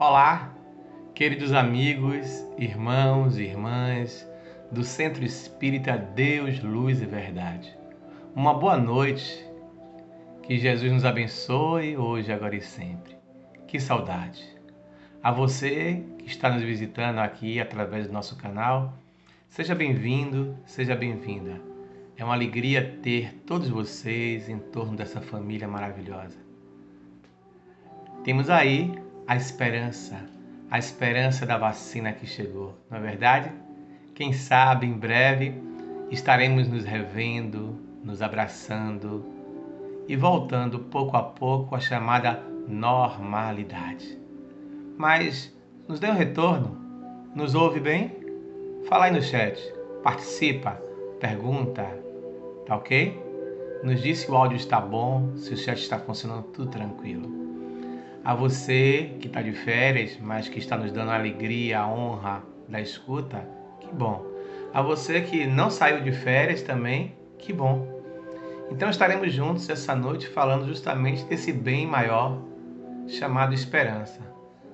Olá, queridos amigos, irmãos e irmãs do Centro Espírita Deus, Luz e Verdade. Uma boa noite, que Jesus nos abençoe hoje, agora e sempre. Que saudade! A você que está nos visitando aqui através do nosso canal, seja bem-vindo, seja bem-vinda. É uma alegria ter todos vocês em torno dessa família maravilhosa. Temos aí a esperança da vacina que chegou, não é verdade? Quem sabe em breve estaremos nos revendo, nos abraçando e voltando pouco a pouco à chamada normalidade. Mas nos dê um retorno? Nos ouve bem? Fala aí no chat, participa, pergunta, tá ok? Nos diz se o áudio está bom, se o chat está funcionando tudo tranquilo. A você que está de férias, mas que está nos dando a alegria, a honra da escuta, que bom. A você que não saiu de férias também, que bom. Então estaremos juntos essa noite falando justamente desse bem maior chamado esperança.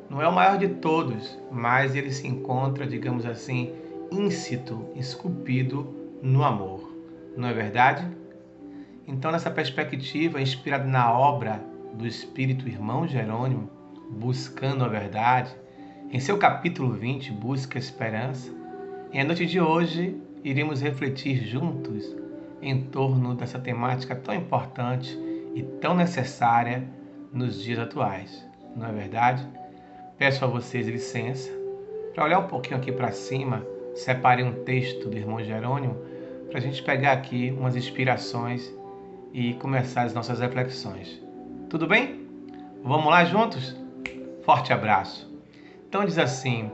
Não é o maior de todos, mas ele se encontra, digamos assim, íncito, esculpido no amor. Não é verdade? Então, nessa perspectiva, inspirada na obra do Espírito Irmão Jerônimo, Buscando a Verdade, em seu capítulo 20, Busca a Esperança, e a noite de hoje iremos refletir juntos em torno dessa temática tão importante e tão necessária nos dias atuais, não é verdade? Peço a vocês licença para olhar um pouquinho aqui para cima, separei um texto do Irmão Jerônimo para a gente pegar aqui umas inspirações e começar as nossas reflexões. Tudo bem? Vamos lá juntos? Forte abraço. Então diz assim: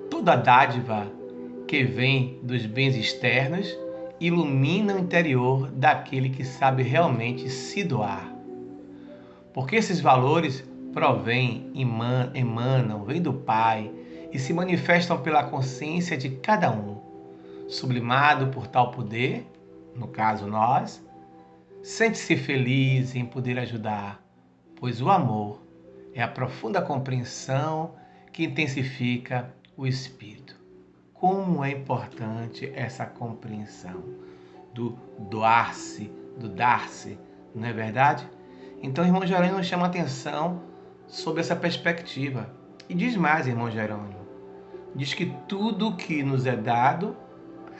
toda dádiva que vem dos bens externos ilumina o interior daquele que sabe realmente se doar. Porque esses valores provêm, emanam, vêm do Pai e se manifestam pela consciência de cada um. Sublimado por tal poder, no caso nós, sente-se feliz em poder ajudar, pois o amor é a profunda compreensão que intensifica o espírito. Como é importante essa compreensão do doar-se, do dar-se, não é verdade? Então, irmão Jerônimo nos chama a atenção sobre essa perspectiva. E diz mais, irmão Jerônimo, diz que tudo que nos é dado,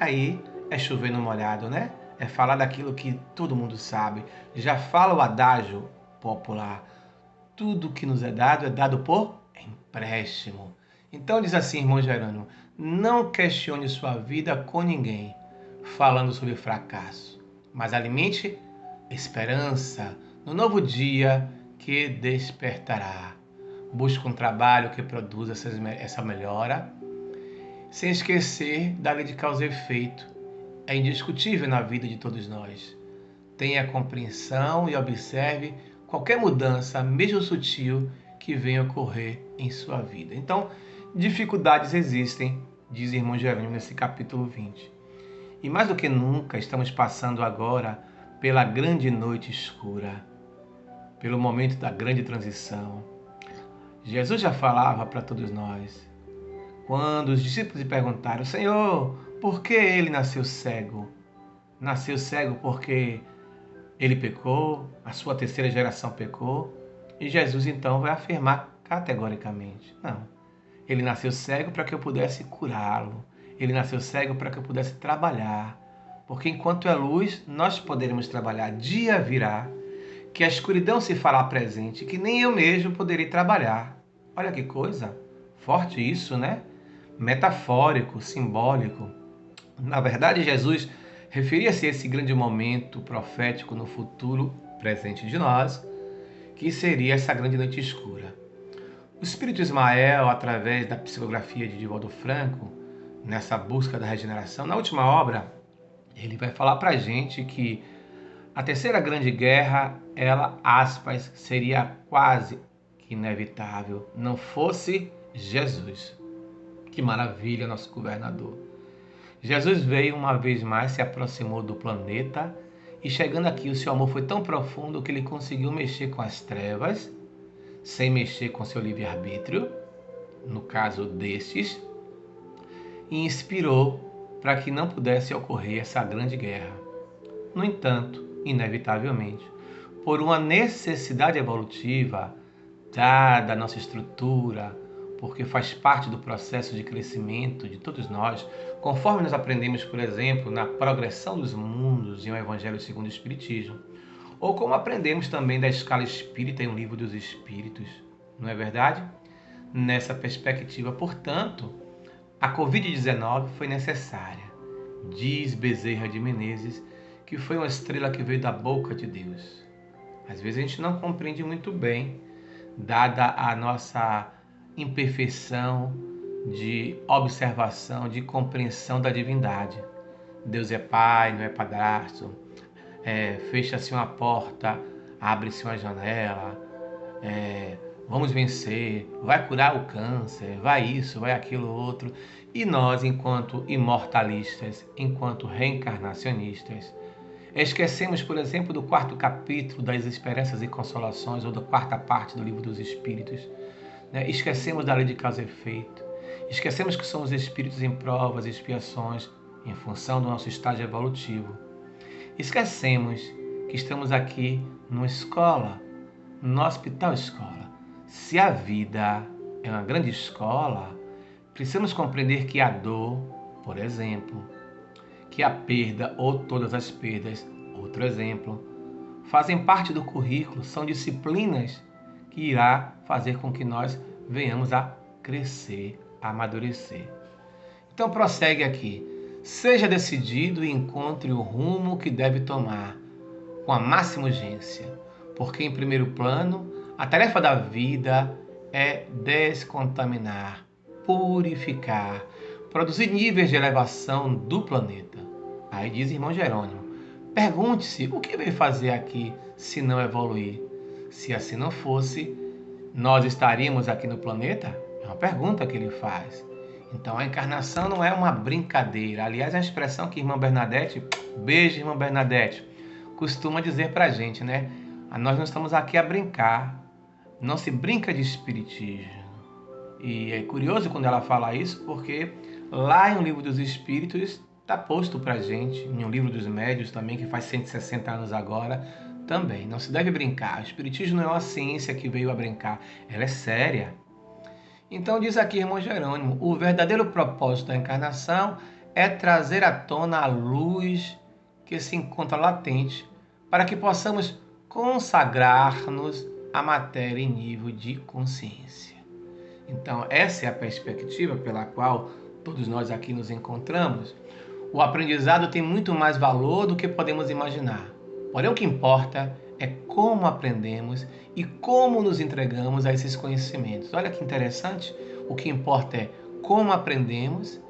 aí é chover no molhado, né? É falar daquilo que todo mundo sabe. Já fala o adágio popular. Tudo que nos é dado por empréstimo. Então diz assim, irmão Jerônimo, não questione sua vida com ninguém, falando sobre fracasso, mas alimente esperança no novo dia que despertará. Busque um trabalho que produza essa melhora, sem esquecer da lei de causa e efeito. É indiscutível na vida de todos nós. Tenha compreensão e observe qualquer mudança, mesmo sutil, que venha ocorrer em sua vida. Então, dificuldades existem, diz o irmão Jerônimo nesse capítulo 20. E mais do que nunca, estamos passando agora pela grande noite escura, pelo momento da grande transição. Jesus já falava para todos nós. Quando os discípulos lhe perguntaram: Senhor, por que ele nasceu cego? Nasceu cego porque ele pecou, a sua terceira geração pecou? E Jesus então vai afirmar categoricamente: não. Ele nasceu cego para que eu pudesse curá-lo. Ele nasceu cego para que eu pudesse trabalhar. Porque enquanto é luz, nós poderemos trabalhar. Dia virá que a escuridão se fará presente, que nem eu mesmo poderei trabalhar. Olha que coisa forte isso, né? Metafórico, simbólico. Na verdade, Jesus referia-se a esse grande momento profético no futuro presente de nós, que seria essa grande noite escura. O Espírito Ismael, através da psicografia de Divaldo Franco, nessa busca da regeneração, na última obra, ele vai falar para a gente que a terceira grande guerra, ela, aspas, seria quase que inevitável, não fosse Jesus. Que maravilha, nosso governador. Jesus veio uma vez mais, se aproximou do planeta e chegando aqui o seu amor foi tão profundo que ele conseguiu mexer com as trevas, sem mexer com seu livre-arbítrio, no caso destes, e inspirou para que não pudesse ocorrer essa grande guerra. No entanto, inevitavelmente, por uma necessidade evolutiva, dada a nossa estrutura, porque faz parte do processo de crescimento de todos nós, conforme nós aprendemos, por exemplo, na progressão dos mundos em O Evangelho segundo o Espiritismo, ou como aprendemos também da escala espírita em O Livro dos Espíritos, não é verdade? Nessa perspectiva, portanto, a Covid-19 foi necessária, diz Bezerra de Menezes, que foi uma estrela que veio da boca de Deus. Às vezes a gente não compreende muito bem, dada a nossa imperfeição de observação, de compreensão da divindade. Deus é pai, não é padrasto, fecha-se uma porta, abre-se uma janela, vamos vencer, vai curar o câncer, vai isso, vai aquilo outro. E nós, enquanto imortalistas, enquanto reencarnacionistas, esquecemos, por exemplo, do 4º capítulo das Esperanças e Consolações, ou da 4ª parte do Livro dos Espíritos. Esquecemos da lei de causa e efeito. Esquecemos que somos espíritos em provas e expiações em função do nosso estágio evolutivo. Esquecemos que estamos aqui numa escola, no hospital escola. Se a vida é uma grande escola, precisamos compreender que a dor, por exemplo, que a perda ou todas as perdas, outro exemplo, fazem parte do currículo, são disciplinas que irá fazer com que nós venhamos a crescer, a amadurecer. Então prossegue aqui. Seja decidido e encontre o rumo que deve tomar, com a máxima urgência, porque em primeiro plano, a tarefa da vida é descontaminar, purificar, produzir níveis de elevação do planeta. Aí diz irmão Jerônimo, pergunte-se o que veio fazer aqui se não evoluir. Se assim não fosse, nós estaríamos aqui no planeta? É uma pergunta que ele faz. Então a encarnação não é uma brincadeira. Aliás, é a expressão que irmã Bernadette, beijo irmã Bernadette, costuma dizer pra gente, né? Nós não estamos aqui a brincar. Não se brinca de espiritismo. E é curioso quando ela fala isso, porque lá em O Livro dos Espíritos está posto pra gente, em O Livro dos Médios também, que faz 160 anos agora, também. Não se deve brincar. O espiritismo não é uma ciência que veio a brincar. Ela é séria. Então diz aqui irmão Jerônimo, o verdadeiro propósito da encarnação é trazer à tona a luz que se encontra latente, para que possamos consagrar-nos à matéria em nível de consciência. Então essa é a perspectiva pela qual todos nós aqui nos encontramos. O aprendizado tem muito mais valor do que podemos imaginar. Porém, o que importa é como aprendemos e como nos entregamos a esses conhecimentos. Olha que interessante. O que importa é como aprendemos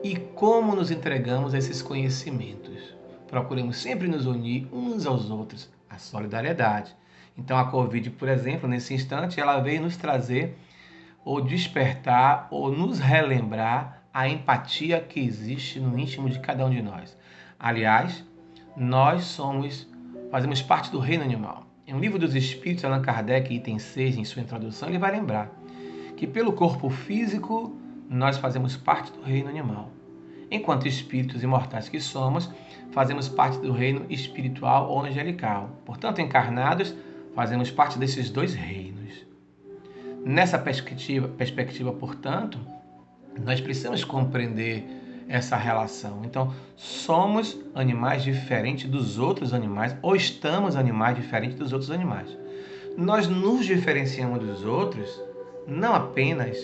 e como nos entregamos a esses conhecimentos. Procuremos sempre nos unir uns aos outros, a solidariedade. Então, a Covid, por exemplo, nesse instante, ela veio nos trazer ou despertar ou nos relembrar a empatia que existe no íntimo de cada um de nós. Aliás, nós fazemos parte do reino animal. Em O Livro dos Espíritos, Allan Kardec, item 6, em sua introdução, ele vai lembrar que pelo corpo físico nós fazemos parte do reino animal. Enquanto espíritos imortais que somos, fazemos parte do reino espiritual ou angelical. Portanto, encarnados, fazemos parte desses dois reinos. Nessa perspectiva, portanto, nós precisamos compreender essa relação. Então, somos animais diferentes dos outros animais, ou estamos animais diferentes dos outros animais. Nós nos diferenciamos dos outros não apenas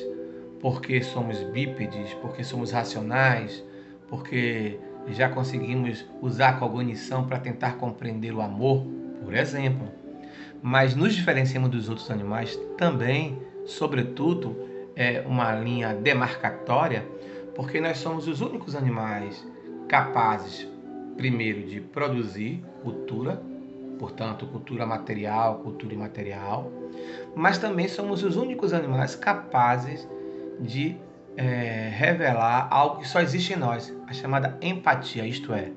porque somos bípedes, porque somos racionais, porque já conseguimos usar a cognição para tentar compreender o amor, por exemplo, mas nos diferenciamos dos outros animais também, sobretudo, é uma linha demarcatória, porque nós somos os únicos animais capazes, primeiro, de produzir cultura, portanto, cultura material, cultura imaterial, mas também somos os únicos animais capazes de revelar algo que só existe em nós, a chamada empatia, isto é,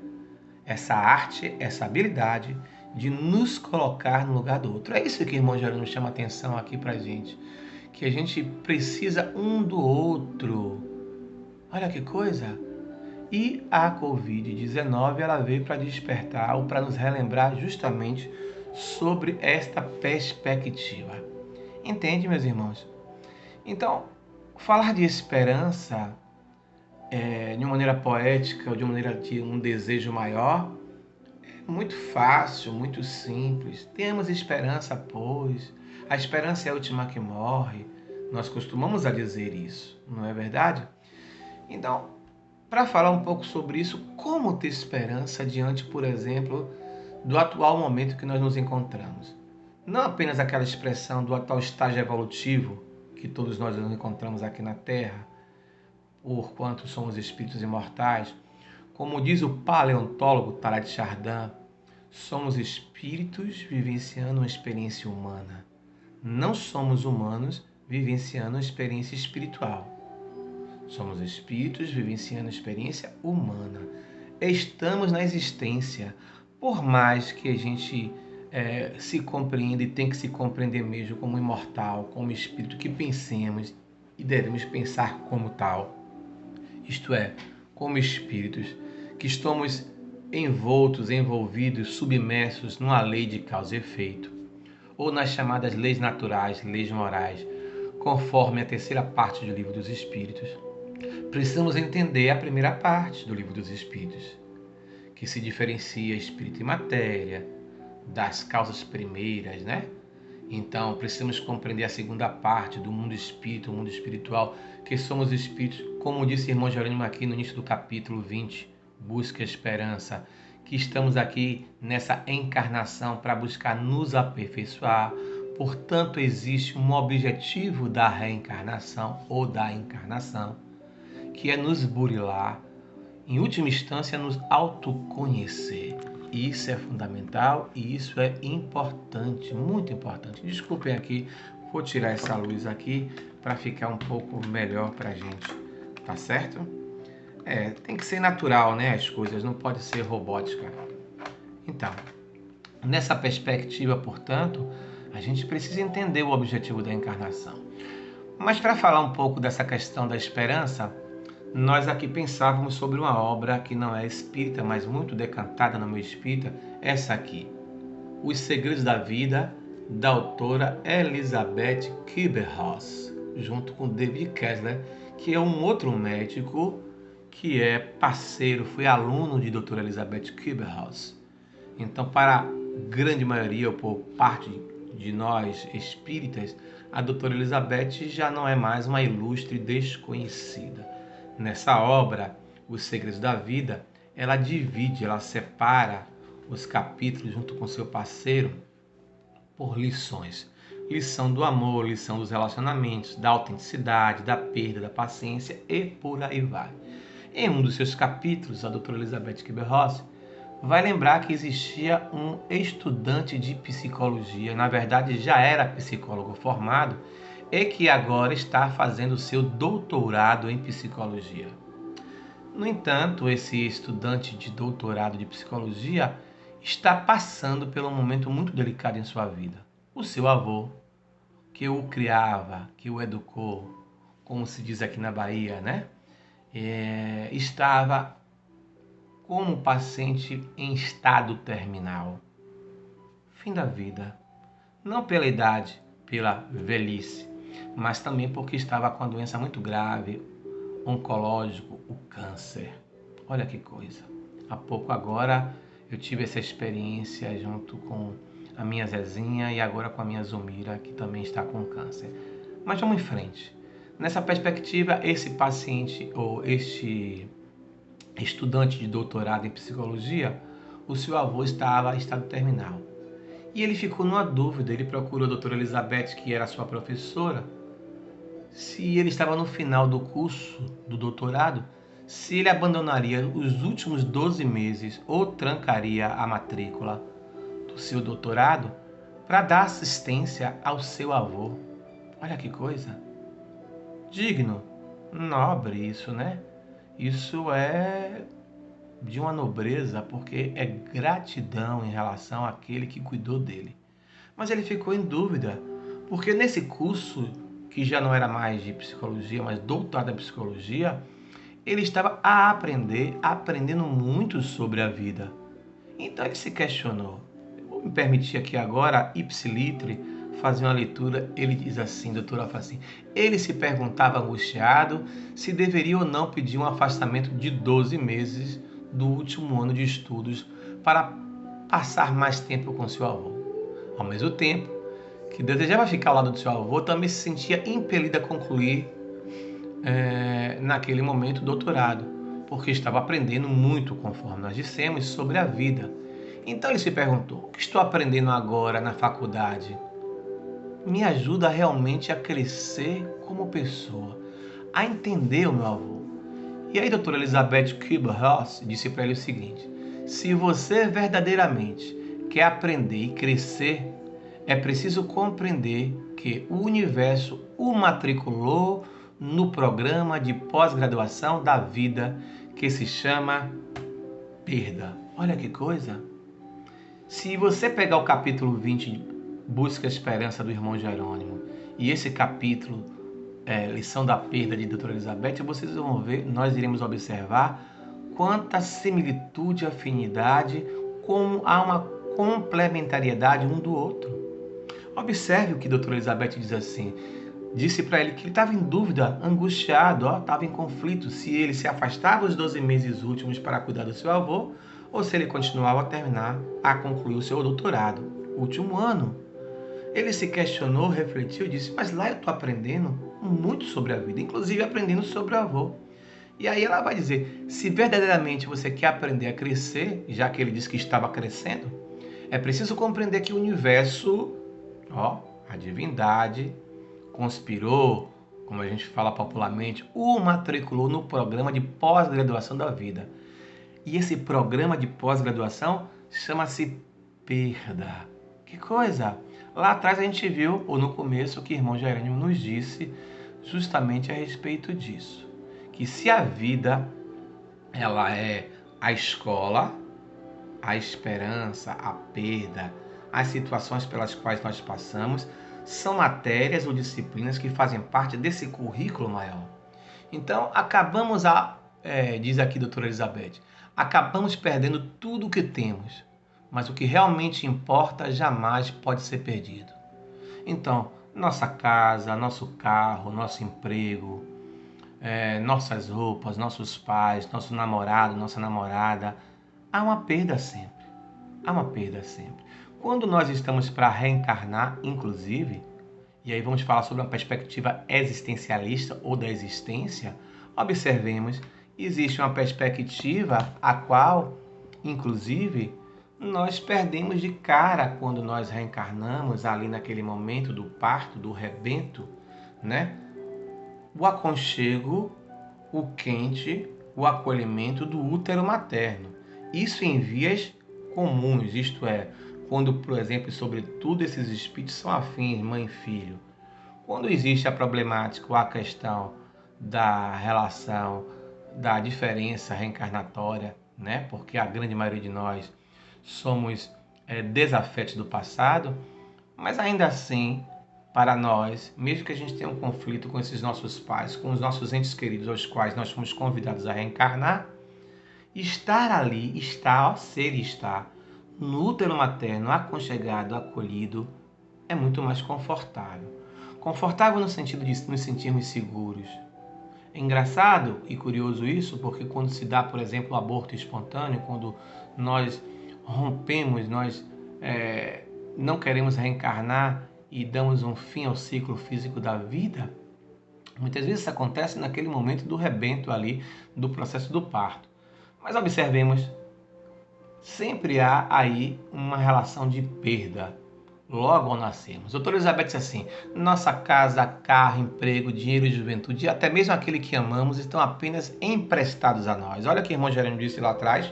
essa arte, essa habilidade de nos colocar no lugar do outro. É isso que o irmão Jerônimo chama atenção aqui pra gente, que a gente precisa um do outro. Olha que coisa! E a Covid-19 ela veio para despertar ou para nos relembrar justamente sobre esta perspectiva. Entende, meus irmãos? Então, falar de esperança de uma maneira poética ou de uma maneira de um desejo maior é muito fácil, muito simples. Temos esperança, pois. A esperança é a última que morre. Nós costumamos a dizer isso, não é verdade? Então, para falar um pouco sobre isso, como ter esperança diante, por exemplo, do atual momento que nós nos encontramos. Não apenas aquela expressão do atual estágio evolutivo que todos nós nos encontramos aqui na Terra, porquanto somos espíritos imortais, como diz o paleontólogo Teilhard de Chardin, somos espíritos vivenciando uma experiência humana. Não somos humanos vivenciando uma experiência espiritual. Somos espíritos vivenciando experiência humana. Estamos na existência. Por mais que a gente se compreenda e tem que se compreender mesmo como imortal, como espírito, que pensemos e devemos pensar como tal. Isto é, como espíritos que estamos envolvidos, submersos numa lei de causa e efeito, ou nas chamadas leis naturais, leis morais, conforme a terceira parte do Livro dos Espíritos. Precisamos entender a primeira parte do Livro dos Espíritos, que se diferencia espírito e matéria, das causas primeiras, né? Então, precisamos compreender a segunda parte do mundo espírito, o mundo espiritual, que somos espíritos, como disse o irmão Jerônimo aqui no início do capítulo 20, Busca a Esperança, que estamos aqui nessa encarnação para buscar nos aperfeiçoar. Portanto, existe um objetivo da reencarnação ou da encarnação, que é nos burilar, em última instância, nos autoconhecer. Isso é fundamental e isso é importante, muito importante. Desculpem aqui, vou tirar essa luz aqui para ficar um pouco melhor para a gente, tá certo? Tem que ser natural, né? As coisas, não pode ser robótica. Então, nessa perspectiva, portanto, a gente precisa entender o objetivo da encarnação. Mas para falar um pouco dessa questão da esperança, nós aqui pensávamos sobre uma obra que não é espírita, mas muito decantada no meio espírita, essa aqui, Os Segredos da Vida, da autora Elizabeth Kübler-Ross, junto com David Kessler, que é um outro médico que é parceiro, foi aluno de doutora Elizabeth Kübler-Ross. Então, para a grande maioria, ou por parte de nós espíritas, a doutora Elizabeth já não é mais uma ilustre desconhecida. Nessa obra, Os Segredos da Vida, ela divide, ela separa os capítulos junto com seu parceiro por lições. Lição do amor, lição dos relacionamentos, da autenticidade, da perda, da paciência e por aí vai. Em um dos seus capítulos, a doutora Elizabeth Kübler-Ross vai lembrar que existia um estudante de psicologia, na verdade já era psicólogo formado, e que agora está fazendo seu doutorado em psicologia. No entanto, esse estudante de doutorado de psicologia está passando por um momento muito delicado em sua vida. O seu avô, que o criava, que o educou, como se diz aqui na Bahia, né? Estava como paciente em estado terminal. Fim da vida. Não pela idade, pela velhice, mas também porque estava com uma doença muito grave, oncológico, o câncer. Olha que coisa. Há pouco agora eu tive essa experiência junto com a minha Zezinha e agora com a minha Zumira, que também está com câncer. Mas vamos em frente. Nessa perspectiva, esse paciente ou este estudante de doutorado em psicologia, o seu avô estava em estado terminal. E ele ficou numa dúvida, ele procurou a doutora Elizabeth, que era sua professora, se ele estava no final do curso do doutorado, se ele abandonaria os últimos 12 meses ou trancaria a matrícula do seu doutorado para dar assistência ao seu avô. Olha que coisa! Digno, nobre isso, né? Isso é de uma nobreza, porque é gratidão em relação àquele que cuidou dele. Mas ele ficou em dúvida, porque nesse curso que já não era mais de psicologia, mas doutorado em psicologia, ele estava a aprender, aprendendo muito sobre a vida. Então ele se questionou. Eu vou me permitir aqui agora, ipsiliter, fazer uma leitura. Ele diz assim, doutor Alfacim, ele se perguntava angustiado se deveria ou não pedir um afastamento de 12 meses do último ano de estudos para passar mais tempo com seu avô. Ao mesmo tempo que desejava ficar ao lado do seu avô, também se sentia impelido a concluir naquele momento o doutorado, porque estava aprendendo muito, conforme nós dissemos, sobre a vida. Então ele se perguntou, o que estou aprendendo agora na faculdade me ajuda realmente a crescer como pessoa, a entender o meu avô? E aí a doutora Elizabeth Kübler-Ross disse para ele o seguinte, se você verdadeiramente quer aprender e crescer, é preciso compreender que o universo o matriculou no programa de pós-graduação da vida que se chama perda. Olha que coisa! Se você pegar o capítulo 20 de Busca a Esperança do irmão Jerônimo e esse capítulo, Lição da Perda de doutora Elizabeth, vocês vão ver, nós iremos observar quanta similitude e afinidade, como há uma complementariedade um do outro. Observe o que a doutora Elizabeth diz assim, disse para ele que ele estava em dúvida, angustiado, estava em conflito, se ele se afastava os 12 meses últimos para cuidar do seu avô, ou se ele continuava a concluir o seu doutorado, último ano. Ele se questionou, refletiu e disse, mas lá eu estou aprendendo muito sobre a vida, inclusive aprendendo sobre o avô. E aí ela vai dizer, se verdadeiramente você quer aprender a crescer, já que ele disse que estava crescendo, é preciso compreender que o universo, a divindade, conspirou, como a gente fala popularmente, o matriculou no programa de pós-graduação da vida. E esse programa de pós-graduação chama-se perda. Que coisa! Lá atrás a gente viu, ou no começo, que o irmão Jerônimo nos disse justamente a respeito disso. Que se a vida ela é a escola, a esperança, a perda, as situações pelas quais nós passamos, são matérias ou disciplinas que fazem parte desse currículo maior. Então, diz aqui a doutora Elizabeth, acabamos perdendo tudo o que temos, mas o que realmente importa jamais pode ser perdido. Então, nossa casa, nosso carro, nosso emprego, nossas roupas, nossos pais, nosso namorado, nossa namorada, há uma perda sempre. Há uma perda sempre. Quando nós estamos para reencarnar, inclusive, e aí vamos falar sobre uma perspectiva existencialista ou da existência, observemos, existe uma perspectiva a qual, inclusive, nós perdemos de cara quando nós reencarnamos ali naquele momento do parto, do rebento, né? O aconchego, o quente, o acolhimento do útero materno. Isso em vias comuns, isto é, quando, por exemplo, sobretudo esses espíritos são afins, mãe e filho. Quando existe a problemática ou a questão da relação, da diferença reencarnatória, né? Porque a grande maioria de nós somos desafetos do passado, mas ainda assim, para nós, mesmo que a gente tenha um conflito com esses nossos pais, com os nossos entes queridos aos quais nós fomos convidados a reencarnar, estar ali, estar no útero materno, aconchegado, acolhido, é muito mais confortável. Confortável no sentido de nos sentirmos seguros. É engraçado e curioso isso, porque quando se dá, por exemplo, o aborto espontâneo, quando nós rompemos, nós não queremos reencarnar e damos um fim ao ciclo físico da vida, muitas vezes isso acontece naquele momento do rebento ali, do processo do parto. Mas observemos, sempre há aí uma relação de perda, logo ao nascermos. Doutora Elizabeth disse assim, nossa casa, carro, emprego, dinheiro e juventude, e até mesmo aquele que amamos, estão apenas emprestados a nós. Olha o que o irmão Jerônimo disse lá atrás.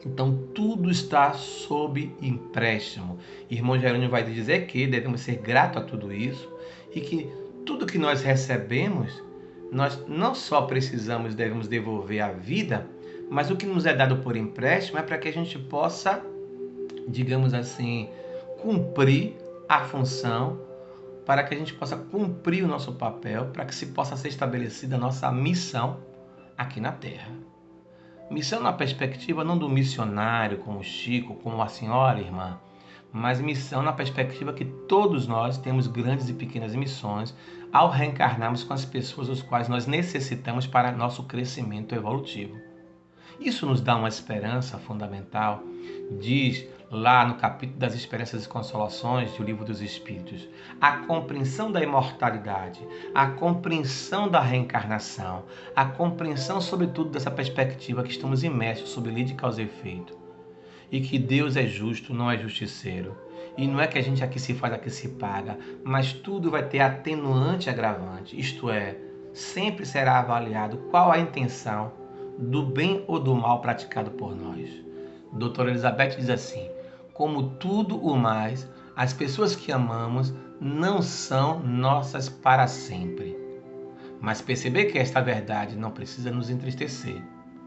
Então, tudo está sob empréstimo. Irmão Jerônimo vai dizer que devemos ser gratos a tudo isso e que tudo que nós recebemos, nós não só precisamos, devemos devolver à vida, mas o que nos é dado por empréstimo é para que a gente possa, digamos assim, cumprir a função para que a gente possa cumprir o nosso papel, para que se possa ser estabelecida a nossa missão aqui na Terra. Missão na perspectiva não do missionário, como o Chico, como a senhora, irmã, mas missão na perspectiva que todos nós temos grandes e pequenas missões ao reencarnarmos com as pessoas as quais nós necessitamos para nosso crescimento evolutivo. Isso nos dá uma esperança fundamental. Diz lá no capítulo das Esperanças e Consolações do Livro dos Espíritos, a compreensão da imortalidade, a compreensão da reencarnação, a compreensão sobretudo dessa perspectiva que estamos imersos sob lei de causa e efeito. E que Deus é justo, não é justiceiro. E não é que a gente aqui se faz, aqui se paga, mas tudo vai ter atenuante e agravante. Isto é, sempre será avaliado qual a intenção do bem ou do mal praticado por nós. Doutora Elizabeth diz assim: como tudo o mais, as pessoas que amamos não são nossas para sempre. Mas perceber que esta verdade não precisa nos entristecer.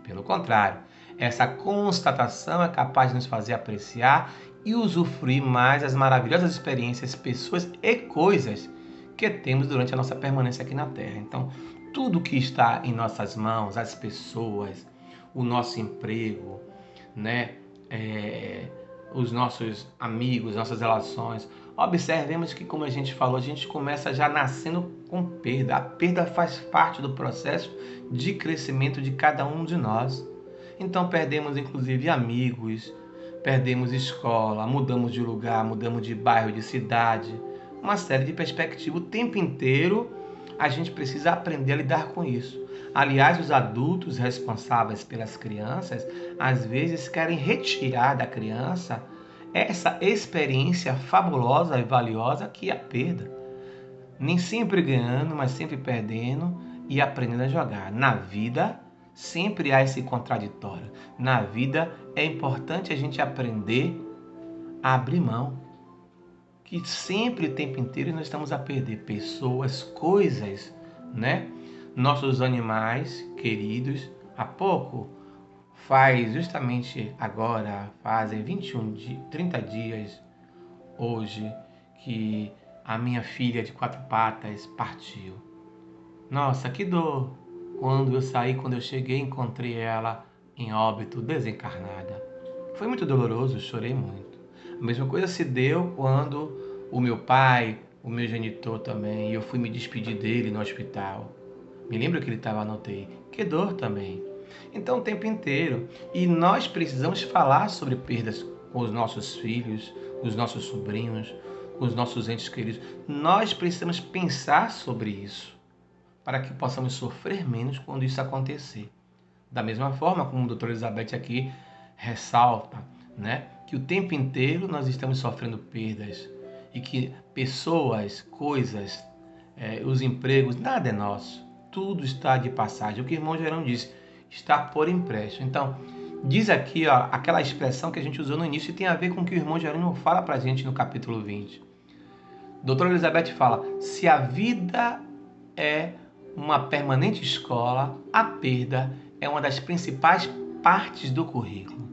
Pelo contrário, essa constatação é capaz de nos fazer apreciar e usufruir mais as maravilhosas experiências, pessoas e coisas que temos durante a nossa permanência aqui na Terra. Então, tudo que está em nossas mãos, as pessoas, o nosso emprego, né? Os nossos amigos, nossas relações. Observemos que, como a gente falou, a gente começa já nascendo com perda. A perda faz parte do processo de crescimento de cada um de nós. Então perdemos inclusive amigos, perdemos escola, mudamos de lugar, mudamos de bairro, de cidade, uma série de perspectivas. O tempo inteiro a gente precisa aprender a lidar com isso. Aliás, os adultos responsáveis pelas crianças, às vezes querem retirar da criança essa experiência fabulosa e valiosa que é a perda. Nem sempre ganhando, mas sempre perdendo e aprendendo a jogar. Na vida, sempre há esse contraditório. Na vida, é importante a gente aprender a abrir mão. Que sempre, o tempo inteiro, nós estamos a perder pessoas, coisas, né? Nossos animais queridos. Há pouco, justamente agora, fazem 30 dias, hoje, que a minha filha de 4 patas partiu. Nossa, que dor! Quando eu cheguei, encontrei ela em óbito, desencarnada. Foi muito doloroso, chorei muito. A mesma coisa se deu quando o meu pai, o meu genitor também, eu fui me despedir dele no hospital. Me lembro que ele estava na UTI. Que dor também. Então, o tempo inteiro. E nós precisamos falar sobre perdas com os nossos filhos, com os nossos sobrinhos, com os nossos entes queridos. Nós precisamos pensar sobre isso, para que possamos sofrer menos quando isso acontecer. Da mesma forma como a doutora Elizabeth aqui ressalta, né, que o tempo inteiro nós estamos sofrendo perdas e que pessoas, coisas, os empregos, nada é nosso. Tudo está de passagem. O que o irmão Gerão disse, está por empréstimo. Então, diz aqui aquela expressão que a gente usou no início e tem a ver com o que o irmão Gerão fala para a gente no capítulo 20. Doutora Elizabeth fala, se a vida é uma permanente escola, a perda é uma das principais partes do currículo.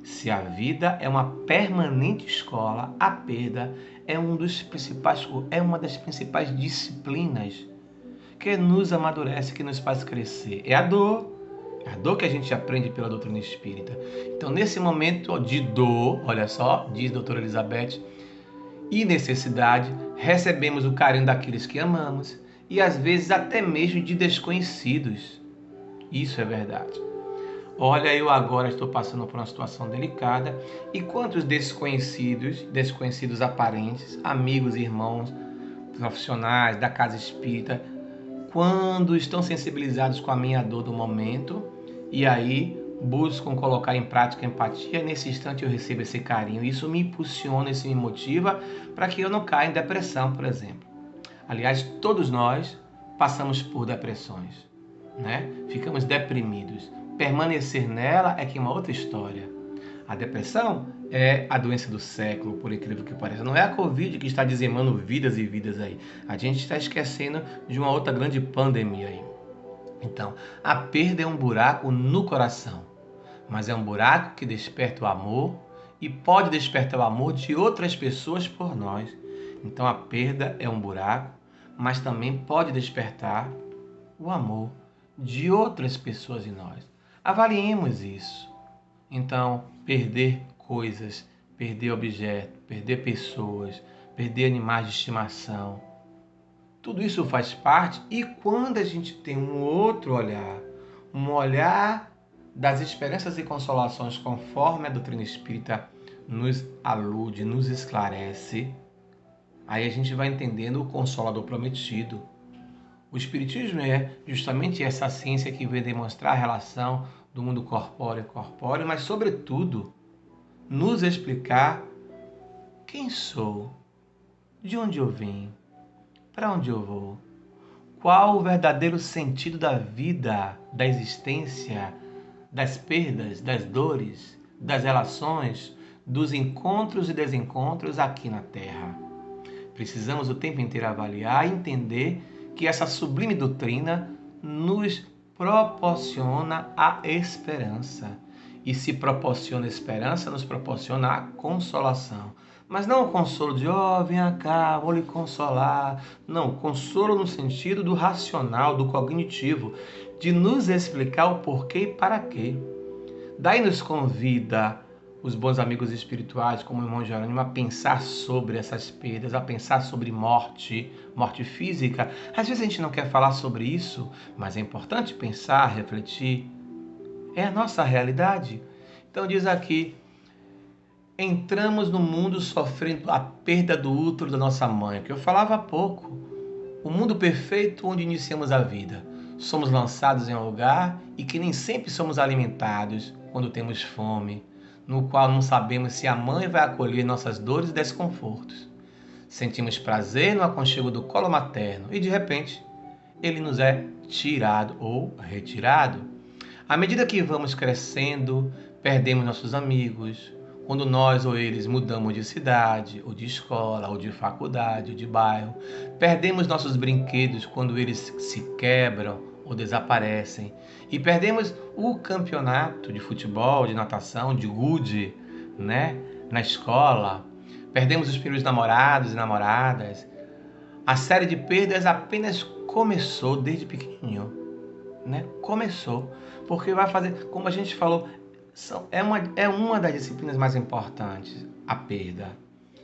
Se a vida é uma permanente escola, a perda é uma das principais disciplinas que nos amadurece, que nos faz crescer. É a dor que a gente aprende pela doutrina espírita. Então, nesse momento de dor, olha só, diz a doutora Elizabeth, e necessidade, recebemos o carinho daqueles que amamos e às vezes até mesmo de desconhecidos. Isso é verdade. Olha, eu agora estou passando por uma situação delicada e quantos desconhecidos aparentes, amigos, irmãos, profissionais da casa espírita, quando estão sensibilizados com a minha dor do momento e aí buscam colocar em prática a empatia, nesse instante eu recebo esse carinho. Isso me impulsiona, isso me motiva para que eu não caia em depressão, por exemplo. Aliás, todos nós passamos por depressões, né? Ficamos deprimidos. Permanecer nela é que é uma outra história. A depressão é a doença do século, por incrível que pareça. Não é a Covid que está dizimando vidas e vidas aí. A gente está esquecendo de uma outra grande pandemia aí. Então, a perda é um buraco no coração, mas é um buraco que desperta o amor e pode despertar o amor de outras pessoas por nós. Então a perda é um buraco, mas também pode despertar o amor de outras pessoas em nós. Avaliemos isso. Então, perder coisas, perder objetos, perder pessoas, perder animais de estimação, tudo isso faz parte. E quando a gente tem um outro olhar, um olhar das esperanças e consolações conforme a doutrina espírita nos alude, nos esclarece, aí a gente vai entendendo o Consolador prometido. O Espiritismo é justamente essa ciência que vem demonstrar a relação do mundo corpóreo e corpóreo, mas, sobretudo, nos explicar quem sou, de onde eu vim, para onde eu vou, qual o verdadeiro sentido da vida, da existência, das perdas, das dores, das relações, dos encontros e desencontros aqui na Terra. Precisamos o tempo inteiro avaliar e entender que essa sublime doutrina nos proporciona a esperança. E se proporciona esperança, nos proporciona a consolação. Mas não o consolo de, vem cá, vou lhe consolar. Não, consolo no sentido do racional, do cognitivo, de nos explicar o porquê e para quê. Daí nos convida os bons amigos espirituais, como o irmão Jerônimo, a pensar sobre essas perdas, a pensar sobre morte, morte física. Às vezes a gente não quer falar sobre isso, mas é importante pensar, refletir. É a nossa realidade. Então diz aqui, entramos no mundo sofrendo a perda do útero da nossa mãe, que eu falava há pouco. O mundo perfeito onde iniciamos a vida. Somos lançados em um lugar e que nem sempre somos alimentados quando temos fome, no qual não sabemos se a mãe vai acolher nossas dores e desconfortos. Sentimos prazer no aconchego do colo materno e, de repente, ele nos é tirado ou retirado. À medida que vamos crescendo, perdemos nossos amigos. Quando nós ou eles mudamos de cidade, ou de escola, ou de faculdade, ou de bairro, perdemos nossos brinquedos quando eles se quebram ou desaparecem. E perdemos o campeonato de futebol, de natação, de gude, na escola. Perdemos os primeiros namorados e namoradas. A série de perdas apenas começou desde pequenininho. Começou. Porque vai fazer, como a gente falou, é uma das disciplinas mais importantes, a perda.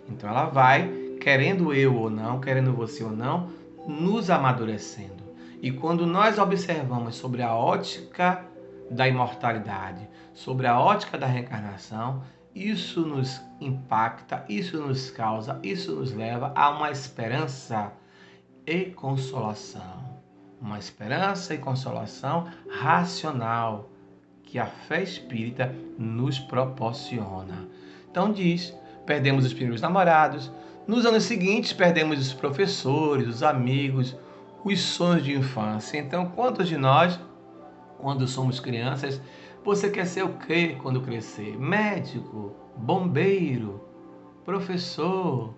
Então ela vai, querendo eu ou não, querendo você ou não, nos amadurecendo. E quando nós observamos sobre a ótica da imortalidade, sobre a ótica da reencarnação, isso nos impacta, isso nos causa, isso nos leva a uma esperança e consolação. Uma esperança e consolação racional, que a fé espírita nos proporciona. Então diz, perdemos os primeiros namorados, nos anos seguintes perdemos os professores, os amigos, os sonhos de infância. Então, quantos de nós, quando somos crianças, você quer ser o quê quando crescer? Médico, bombeiro, professor,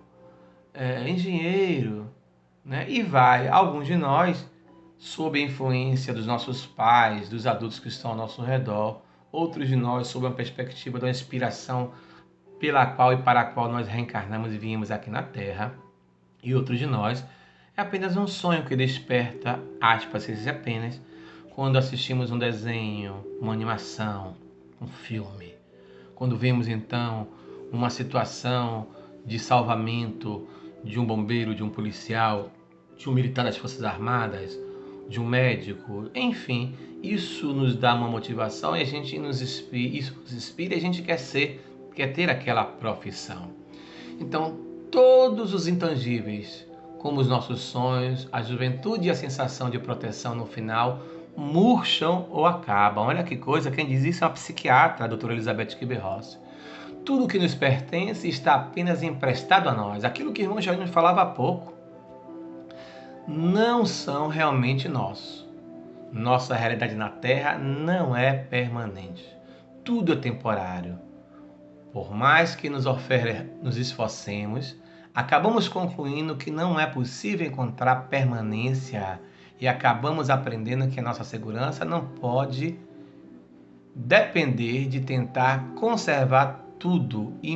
engenheiro, E vai, alguns de nós, sob a influência dos nossos pais, dos adultos que estão ao nosso redor, outros de nós sob a perspectiva da inspiração pela qual e para a qual nós reencarnamos e viemos aqui na Terra, e outros de nós é apenas um sonho que desperta, aspas, apenas, quando assistimos um desenho, uma animação, um filme. Quando vemos então uma situação de salvamento de um bombeiro, de um policial, de um militar das Forças Armadas, de um médico, enfim, isso nos dá uma motivação e isso nos inspira e a gente quer ter aquela profissão. Então, todos os intangíveis, como os nossos sonhos, a juventude e a sensação de proteção no final, murcham ou acabam. Olha que coisa, quem diz isso é uma psiquiatra, a doutora Elizabeth Kübler-Ross. Tudo que nos pertence está apenas emprestado a nós. Aquilo que o irmão Jair falava há pouco, não são realmente nossos. Nossa realidade na Terra não é permanente. Tudo é temporário. Por mais que nos esforcemos, acabamos concluindo que não é possível encontrar permanência e acabamos aprendendo que a nossa segurança não pode depender de tentar conservar tudo e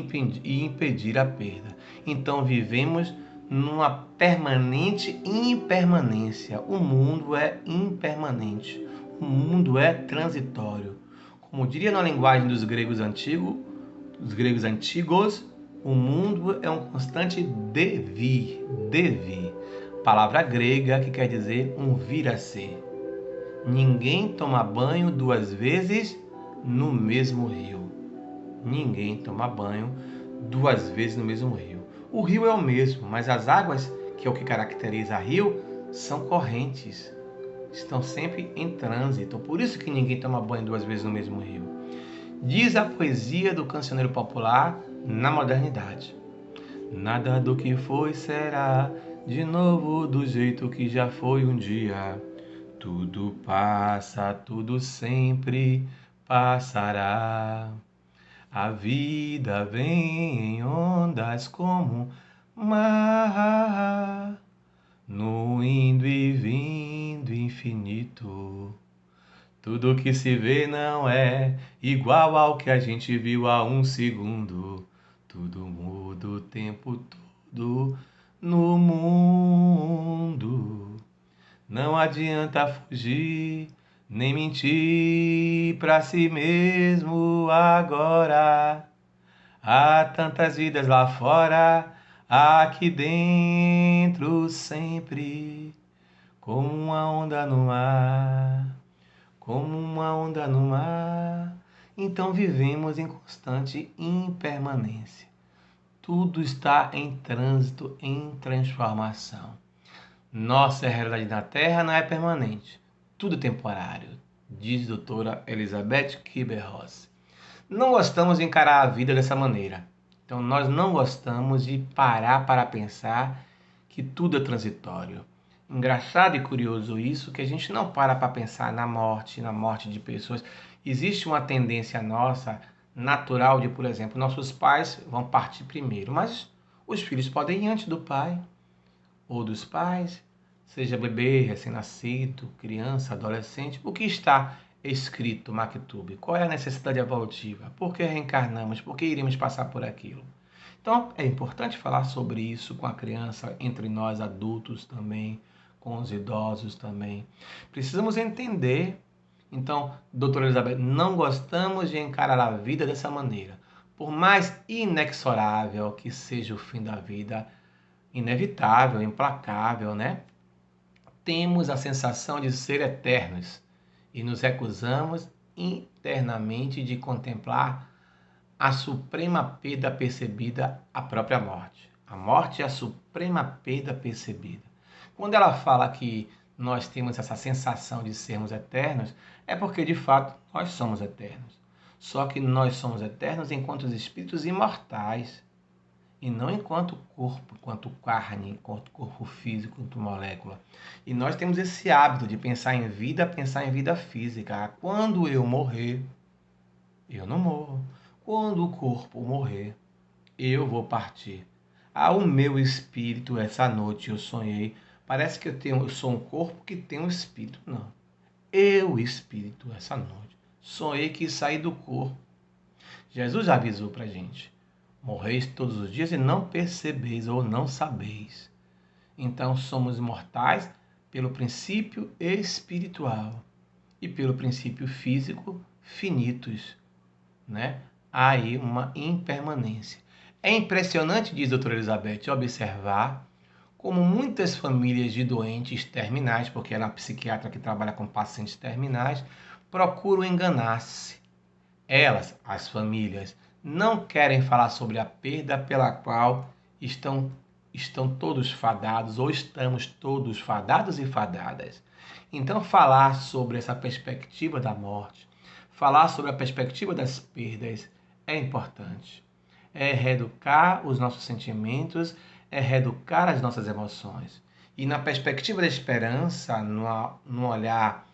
impedir a perda. Então vivemos numa permanente impermanência. O mundo é impermanente. O mundo é transitório. Como diria na linguagem dos gregos antigos, o mundo é um constante devir, devir. Palavra grega que quer dizer um vir a ser. Ninguém toma banho 2 vezes no mesmo rio. Ninguém toma banho 2 vezes no mesmo rio. O rio é o mesmo, mas as águas, que é o que caracteriza rio, são correntes. Estão sempre em trânsito. Por isso que ninguém toma banho 2 vezes no mesmo rio. Diz a poesia do cancioneiro popular na modernidade. Nada do que foi será de novo do jeito que já foi um dia. Tudo passa, tudo sempre passará. A vida vem em ondas como mar, no indo e vindo infinito. Tudo que se vê não é igual ao que a gente viu há um segundo. Tudo muda o tempo todo no mundo. Não adianta fugir, nem mentir pra si mesmo agora. Há tantas vidas lá fora, aqui dentro sempre, como uma onda no mar, como uma onda no mar. Então vivemos em constante impermanência. Tudo está em trânsito, em transformação. Nossa realidade na Terra não é permanente, tudo temporário, diz a doutora Elizabeth Kübler-Ross. Não gostamos de encarar a vida dessa maneira. Então nós não gostamos de parar para pensar que tudo é transitório. Engraçado e curioso isso, que a gente não para pensar na morte de pessoas. Existe uma tendência nossa, natural, de, por exemplo, nossos pais vão partir primeiro, mas os filhos podem ir antes do pai ou dos pais, seja bebê, recém-nascido, criança, adolescente. O que está escrito, Maktub? Qual é a necessidade evolutiva? Por que reencarnamos? Por que iremos passar por aquilo? Então, é importante falar sobre isso com a criança, entre nós adultos também, com os idosos também. Precisamos entender. Então, doutora Elizabeth, não gostamos de encarar a vida dessa maneira. Por mais inexorável que seja o fim da vida, inevitável, implacável, né? Temos a sensação de ser eternos e nos recusamos internamente de contemplar a suprema perda percebida, a própria morte. A morte é a suprema perda percebida. Quando ela fala que nós temos essa sensação de sermos eternos, é porque de fato nós somos eternos. Só que nós somos eternos enquanto espíritos imortais, e não enquanto corpo, enquanto carne, enquanto corpo físico, enquanto molécula. E nós temos esse hábito de pensar em vida física. Quando eu morrer, eu não morro. Quando o corpo morrer, eu vou partir. O meu espírito, essa noite eu sonhei, parece que eu sou um corpo que tem um espírito. Não. Eu, espírito, essa noite, sonhei que saí do corpo. Jesus avisou pra gente. Morreis todos os dias e não percebeis ou não sabeis. Então somos mortais pelo princípio espiritual e pelo princípio físico finitos, né? Há aí uma impermanência. É impressionante, diz a doutora Elizabeth, observar como muitas famílias de doentes terminais, porque ela é uma psiquiatra que trabalha com pacientes terminais, procuram enganar-se. Elas, as famílias, não querem falar sobre a perda pela qual estão todos fadados ou estamos todos fadados e fadadas. Então, falar sobre essa perspectiva da morte, falar sobre a perspectiva das perdas é importante. É reeducar os nossos sentimentos, é reeducar as nossas emoções. E na perspectiva da esperança, no olhar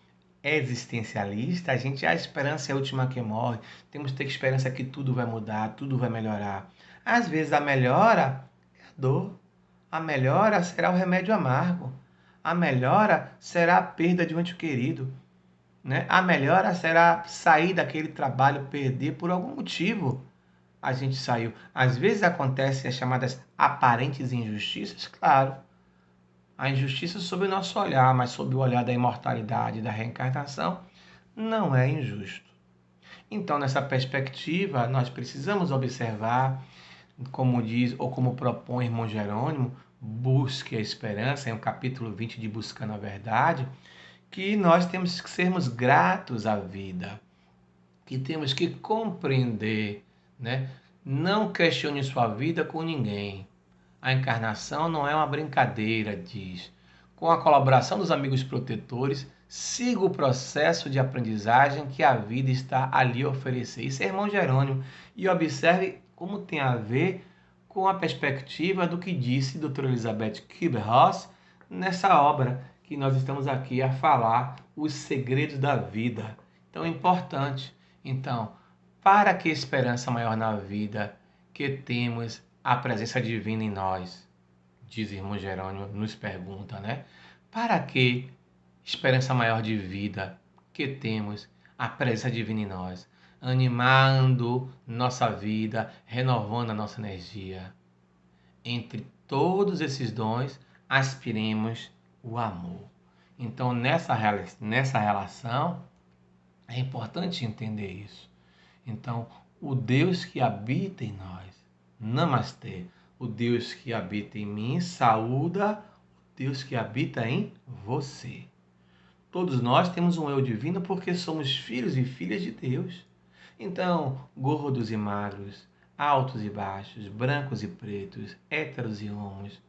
existencialista, a esperança é a última que morre. Temos que ter esperança que tudo vai mudar, tudo vai melhorar. Às vezes a melhora é a dor. A melhora será o remédio amargo. A melhora será a perda de um ente querido, né? A melhora será sair daquele trabalho, perder por algum motivo, a gente saiu. Às vezes acontecem as chamadas aparentes injustiças, claro. A injustiça sob o nosso olhar, mas sob o olhar da imortalidade, da reencarnação, não é injusto. Então, nessa perspectiva, nós precisamos observar, como diz ou como propõe irmão Jerônimo, busque a esperança, em o capítulo 20 de Buscando a Verdade, que nós temos que sermos gratos à vida, que temos que compreender, né? Não questione sua vida com ninguém. A encarnação não é uma brincadeira, diz. Com a colaboração dos amigos protetores, siga o processo de aprendizagem que a vida está ali a oferecer. Isso é irmão Jerônimo. E observe como tem a ver com a perspectiva do que disse a doutora Elizabeth Kübler-Ross nessa obra que nós estamos aqui a falar, Os Segredos da Vida. Tão importante. Então, para que esperança maior na vida que temos a presença divina em nós? Diz irmão Jerônimo, nos pergunta, né? Para que esperança maior de vida que temos a presença divina em nós? Animando nossa vida, renovando a nossa energia. Entre todos esses dons, aspiremos o amor. Então, nessa relação, é importante entender isso. Então, o Deus que habita em nós, Namastê, o Deus que habita em mim, saúda o Deus que habita em você. Todos nós temos um eu divino porque somos filhos e filhas de Deus. Então, gordos e magros, altos e baixos, brancos e pretos, héteros e homens,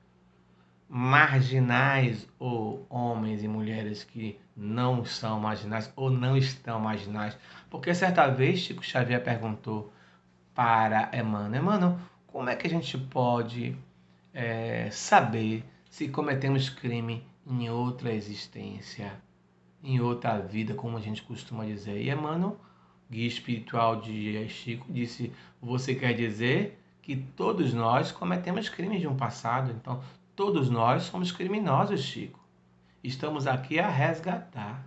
marginais ou homens e mulheres que não são marginais ou não estão marginais. Porque certa vez Chico Xavier perguntou para Emmanuel, como é que a gente pode saber se cometemos crime em outra existência, em outra vida, como a gente costuma dizer? E Emmanuel, guia espiritual de Chico, disse: você quer dizer que todos nós cometemos crimes de um passado? Então, todos nós somos criminosos, Chico. Estamos aqui a resgatar.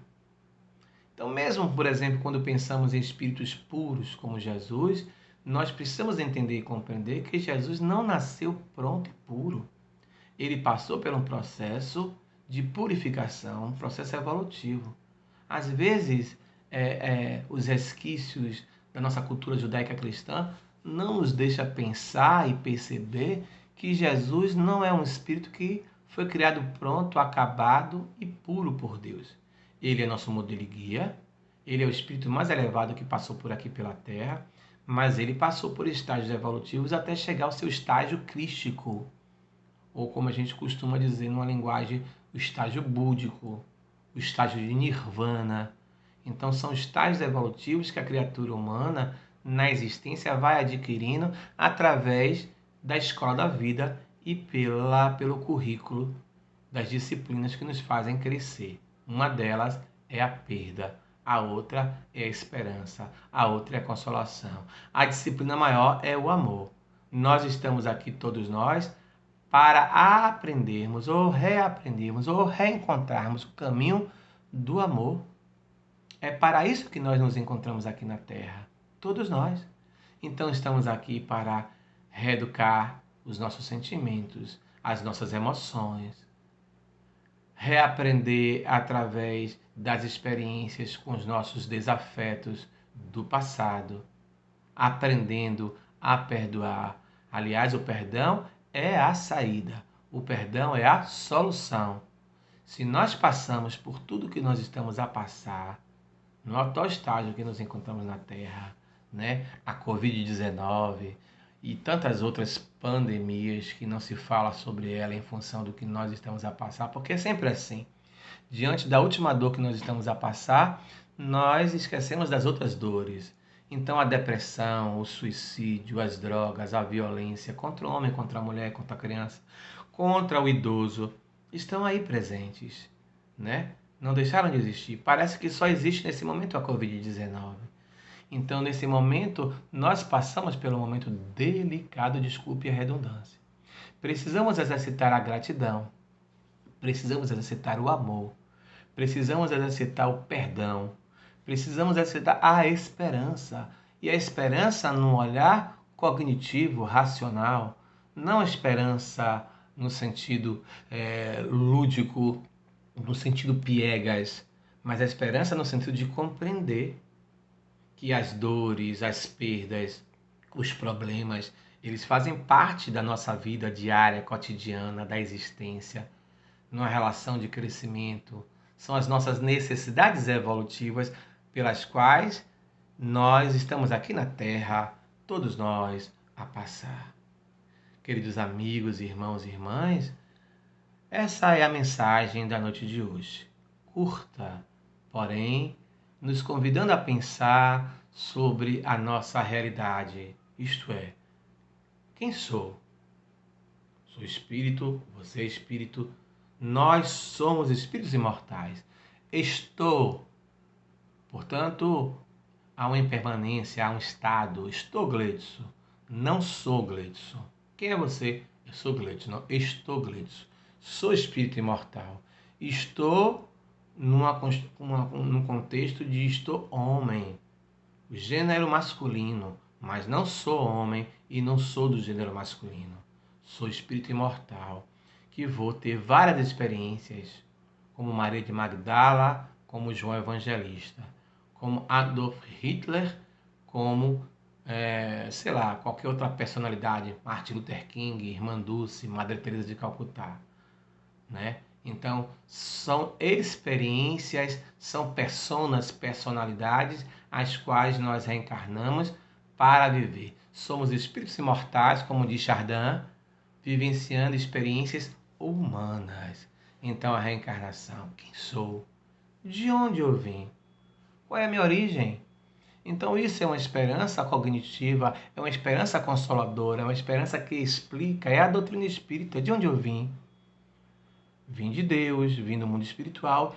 Então, mesmo, por exemplo, quando pensamos em espíritos puros como Jesus, nós precisamos entender e compreender que Jesus não nasceu pronto e puro. Ele passou por um processo de purificação, um processo evolutivo. Às vezes, os resquícios da nossa cultura judaica cristã não nos deixa pensar e perceber que Jesus não é um espírito que foi criado pronto, acabado e puro por Deus. Ele é nosso modelo e guia, ele é o espírito mais elevado que passou por aqui pela Terra, mas ele passou por estágios evolutivos até chegar ao seu estágio crístico, ou como a gente costuma dizer numa linguagem, o estágio búdico, o estágio de nirvana. Então são estágios evolutivos que a criatura humana na existência vai adquirindo através da escola da vida e pelo currículo das disciplinas que nos fazem crescer. Uma delas é a perda, a outra é a esperança, a outra é a consolação. A disciplina maior é o amor. Nós estamos aqui, todos nós, para aprendermos ou reaprendermos ou reencontrarmos o caminho do amor. É para isso que nós nos encontramos aqui na Terra, todos nós. Então estamos aqui para reeducar os nossos sentimentos, as nossas emoções, reaprender através das experiências com os nossos desafetos do passado, aprendendo a perdoar. Aliás, o perdão é a saída, o perdão é a solução. Se nós passamos por tudo que nós estamos a passar, no atual estágio que nos encontramos na Terra, né? A Covid-19 e tantas outras pandemias que não se fala sobre ela em função do que nós estamos a passar, porque é sempre assim. Diante da última dor que nós estamos a passar, nós esquecemos das outras dores. Então a depressão, o suicídio, as drogas, a violência contra o homem, contra a mulher, contra a criança, contra o idoso, estão aí presentes, né? Não deixaram de existir. Parece que só existe nesse momento a Covid-19. Então, nesse momento, nós passamos pelo momento delicado, desculpe a redundância. Precisamos exercitar a gratidão, precisamos exercitar o amor, precisamos exercitar o perdão, precisamos exercitar a esperança. E a esperança no olhar cognitivo, racional, não a esperança no sentido lúdico, no sentido piegas, mas a esperança no sentido de compreender que as dores, as perdas, os problemas, eles fazem parte da nossa vida diária, cotidiana, da existência, numa relação de crescimento. São as nossas necessidades evolutivas pelas quais nós estamos aqui na Terra, todos nós, a passar. Queridos amigos, irmãos e irmãs, essa é a mensagem da noite de hoje. Curta, porém, nos convidando a pensar sobre a nossa realidade, isto é, quem sou? Sou espírito, você é espírito, nós somos espíritos imortais. Estou, portanto, há uma impermanência, há um estado. Estou Gleidson, não sou Gleidson. Quem é você? Eu sou Gleidson, não, estou Gleidson. Sou espírito imortal. Estou num contexto de estou homem, o gênero masculino, mas não sou homem e não sou do gênero masculino. Sou espírito imortal, que vou ter várias experiências, como Maria de Magdala, como João Evangelista, como Adolf Hitler, como, sei lá, qualquer outra personalidade, Martin Luther King, Irmã Dulce, Madre Teresa de Calcutá, né? Então, são experiências, são personalidades, as quais nós reencarnamos para viver. Somos espíritos imortais, como diz Chardin, vivenciando experiências humanas. Então, a reencarnação, quem sou? De onde eu vim? Qual é a minha origem? Então, isso é uma esperança cognitiva, é uma esperança consoladora, é uma esperança que explica, é a doutrina espírita, de onde eu vim. Vim de Deus, vim do mundo espiritual.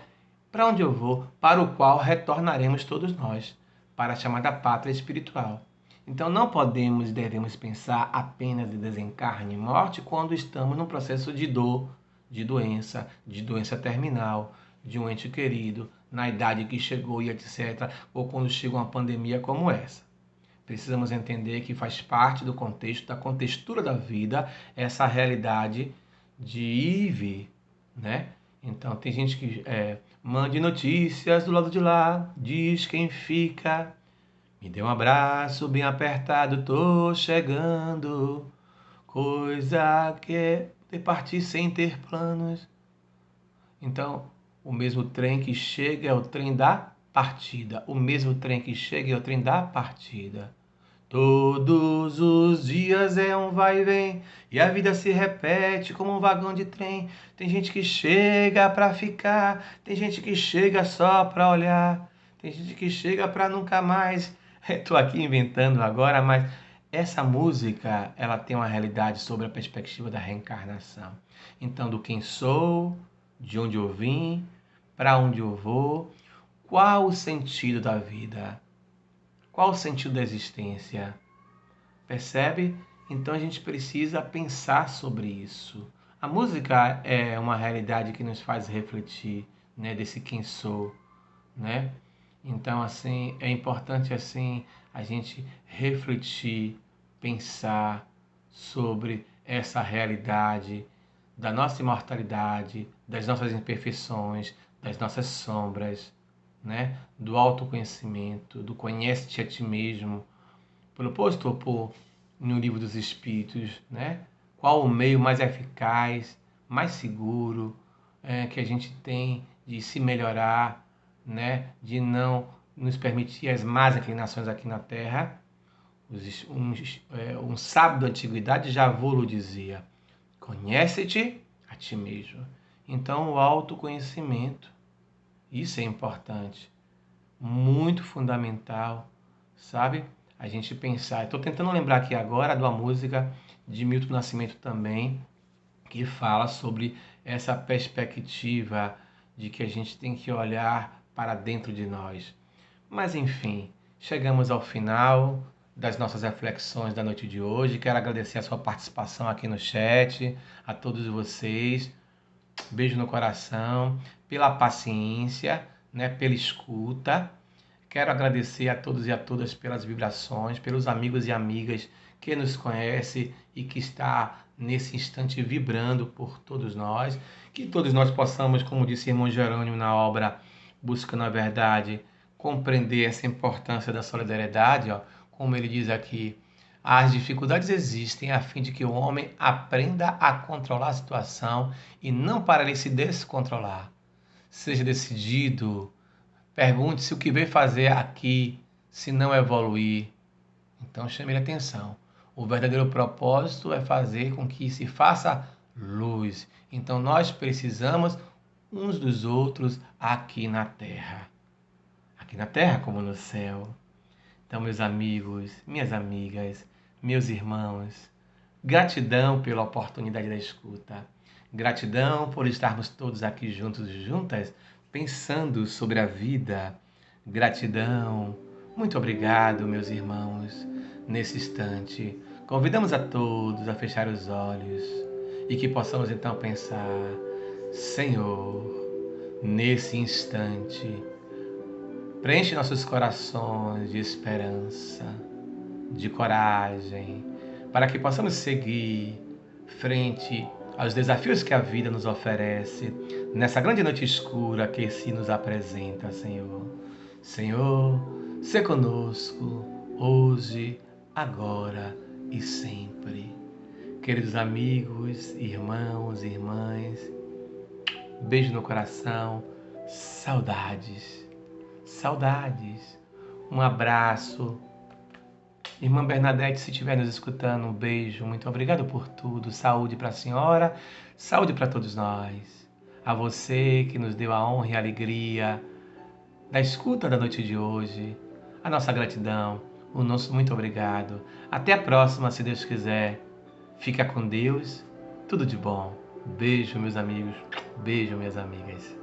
Para onde eu vou? Para o qual retornaremos todos nós, para a chamada pátria espiritual. Então não podemos e devemos pensar apenas em desencarne e morte quando estamos num processo de dor, de doença terminal, de um ente querido, na idade que chegou e etc., ou quando chega uma pandemia como essa. Precisamos entender que faz parte do contexto, da contextura da vida, essa realidade de ir e vir, né? Então tem gente que mande notícias do lado de lá, diz quem fica, me dê um abraço bem apertado, tô chegando, coisa que é de partir sem ter planos. Então, o mesmo trem que chega é o trem da partida, o mesmo trem que chega é o trem da partida. Todos os dias é um vai e vem, e a vida se repete como um vagão de trem. Tem gente que chega para ficar, tem gente que chega só para olhar, tem gente que chega para nunca mais. Estou aqui inventando agora, mas essa música, ela tem uma realidade sobre a perspectiva da reencarnação. Então, do quem sou, de onde eu vim, para onde eu vou, qual o sentido da vida? Qual o sentido da existência? Percebe? Então a gente precisa pensar sobre isso. A música é uma realidade que nos faz refletir, né, desse quem sou, né? Então assim, é importante assim a gente refletir, pensar sobre essa realidade da nossa imortalidade, das nossas imperfeições, das nossas sombras, né? Do autoconhecimento, do conhece-te a ti mesmo, proposto no Livro dos Espíritos, né? Qual o meio mais eficaz, mais seguro que a gente tem de se melhorar, né? De não nos permitir as más inclinações aqui na Terra. Um sábio da antiguidade já vos dizia: conhece-te a ti mesmo. Então, o autoconhecimento, isso é importante, muito fundamental, sabe? A gente pensar. Estou tentando lembrar aqui agora de uma música de Milton Nascimento também, que fala sobre essa perspectiva de que a gente tem que olhar para dentro de nós. Mas enfim, chegamos ao final das nossas reflexões da noite de hoje. Quero agradecer a sua participação aqui no chat, a todos vocês. Beijo no coração, pela paciência, né, pela escuta. Quero agradecer a todos e a todas pelas vibrações, pelos amigos e amigas que nos conhecem e que está nesse instante vibrando por todos nós. Que todos nós possamos, como disse irmão Jerônimo na obra Buscando a Verdade, compreender essa importância da solidariedade, ó, como ele diz aqui. As dificuldades existem a fim de que o homem aprenda a controlar a situação e não para ele se descontrolar. Seja decidido, pergunte-se o que veio fazer aqui, se não evoluir. Então chame a atenção. O verdadeiro propósito é fazer com que se faça luz. Então nós precisamos uns dos outros aqui na Terra. Aqui na Terra como no céu. Então, meus amigos, minhas amigas, meus irmãos, gratidão pela oportunidade da escuta. Gratidão por estarmos todos aqui juntos e juntas, pensando sobre a vida. Gratidão. Muito obrigado, meus irmãos. Nesse instante, convidamos a todos a fechar os olhos e que possamos então pensar: Senhor, nesse instante, preenche nossos corações de esperança, de coragem, para que possamos seguir frente aos desafios que a vida nos oferece, nessa grande noite escura que se nos apresenta, Senhor. Senhor, sê conosco, hoje, agora e sempre. Queridos amigos, irmãos e irmãs, beijo no coração, saudades. Saudades. Um abraço. Irmã Bernadette, se estiver nos escutando, um beijo. Muito obrigado por tudo. Saúde para a senhora, saúde para todos nós. A você que nos deu a honra e a alegria da escuta da noite de hoje. A nossa gratidão, o nosso muito obrigado. Até a próxima, se Deus quiser. Fica com Deus. Tudo de bom. Beijo, meus amigos. Beijo, minhas amigas.